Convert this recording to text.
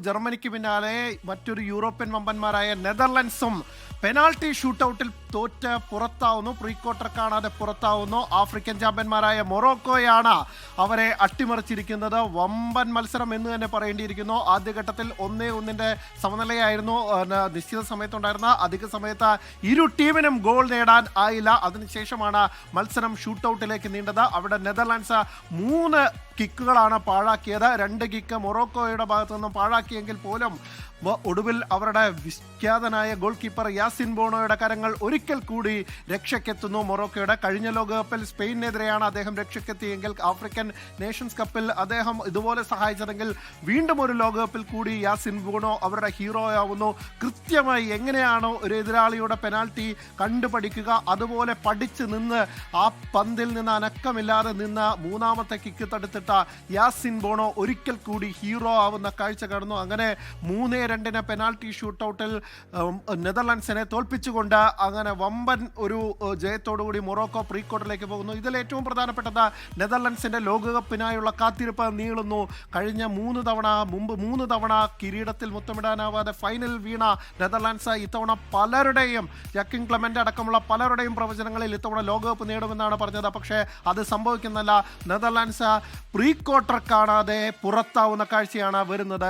ജർമ്മനിക്ക് പിന്നാലെ മറ്റൊരു European വമ്പന്മാരായ നെതർലൻഡ്സും penalty ഷൂട്ടൌട്ടിൽ തോറ്റ് പുറത്താവുന്നു. പ്രീ ക്വാർട്ടർ കാണാതെ പുറത്താവുന്നു. ആഫ്രിക്കൻ ചാമ്പ്യന്മാരായ മൊറോക്കോയാണ് അവരെ അട്ടിമറിച്ചിരിക്കുന്നത്. വമ്പൻ മത്സരം എന്ന് തന്നെ പറയേണ്ടിയിരിക്കുന്നു. ആദ്യഘട്ടത്തിൽ 1-1 സമനിലയായിരുന്നു നിശ്ചിത സമയത്തുണ്ടായിരുന്ന. അധിക സമയത്ത് ഇരു ടീമിനും ഗോൾ നേടാൻ ആയില്ല. അതിനുശേഷമാണ് മത്സരം ഷൂട്ടൌട്ടിലേക്ക് നീണ്ടത്. അവിടെ നെതർലാൻഡ്സ് 3 കിക്കുകളാണ് പാഴാക്കിയത്. 2 കിക്ക് മൊറോക്കോയുടെ ഭാഗത്തു നിന്നും പാഴാക്കിയെങ്കിൽ പോലും ഒടുവിൽ അവരുടെ വിഖ്യാതനായ ഗോൾ കീപ്പർ യാസിൻ ബോണോയുടെ കരങ്ങൾ ഒരിക്കൽ കൂടി രക്ഷയ്ക്കെത്തുന്നു. മൊറോക്കോയുടെ കഴിഞ്ഞ ലോകകപ്പിൽ സ്പെയിനെതിരെയാണ് അദ്ദേഹം രക്ഷയ്ക്കെത്തിയെങ്കിൽ ആഫ്രിക്കൻ നേഷൻസ് കപ്പിൽ അദ്ദേഹം ഇതുപോലെ സഹായിച്ചതെങ്കിൽ വീണ്ടും ഒരു ലോകകപ്പിൽ കൂടി യാസിൻ ബോണോ അവരുടെ ഹീറോ ആവുന്നു. കൃത്യമായി എങ്ങനെയാണോ ഒരു എതിരാളിയുടെ പെനാൽറ്റി കണ്ടുപഠിക്കുക അതുപോലെ പഠിച്ച് നിന്ന് ആ പന്തിൽ നിന്ന് അനക്കമില്ലാതെ നിന്ന് 3ാമത്തെ കിക്ക് തടുത്തിട്ട യാസിൻ ബോണോ ഒരിക്കൽ കൂടി ഹീറോ ആവുന്ന കാഴ്ച കാണുന്നു. അങ്ങനെ 3-2 പെനാൽറ്റി ഷൂട്ടൌട്ടിൽ നെതർലാൻഡ്സിനെ തോൽപ്പിച്ചുകൊണ്ട് അങ്ങനെ വമ്പൻ ഒരു ജയത്തോടുകൂടി മൊറോക്കോ പ്രീ ക്വാർട്ടറിലേക്ക് പോകുന്നു. ഇതിൽ ഏറ്റവും പ്രധാനപ്പെട്ടത് നെതർലാൻഡ്സിന്റെ ലോകകപ്പിനായുള്ള കാത്തിരിപ്പ് നീളുന്നു. കഴിഞ്ഞ 3 തവണ കിരീടത്തിൽ മുത്തമിടാനാവാതെ ഫൈനൽ വീണ നെതർലാൻഡ്സ് ഇത്തവണ പലരുടെയും ജക്കിൻ ക്ലെമന്റ് അടക്കമുള്ള പലരുടെയും പ്രവചനങ്ങളിൽ ഇത്തവണ ലോകകപ്പ് നേടുമെന്നാണ് പറഞ്ഞത്. പക്ഷേ അത് സംഭവിക്കുന്നില്ല. നെതർലാൻഡ്സ് പ്രീ ക്വാർട്ടർ കാണാതെ പുറത്താവുന്ന കാഴ്ചയാണ് വരുന്നത്.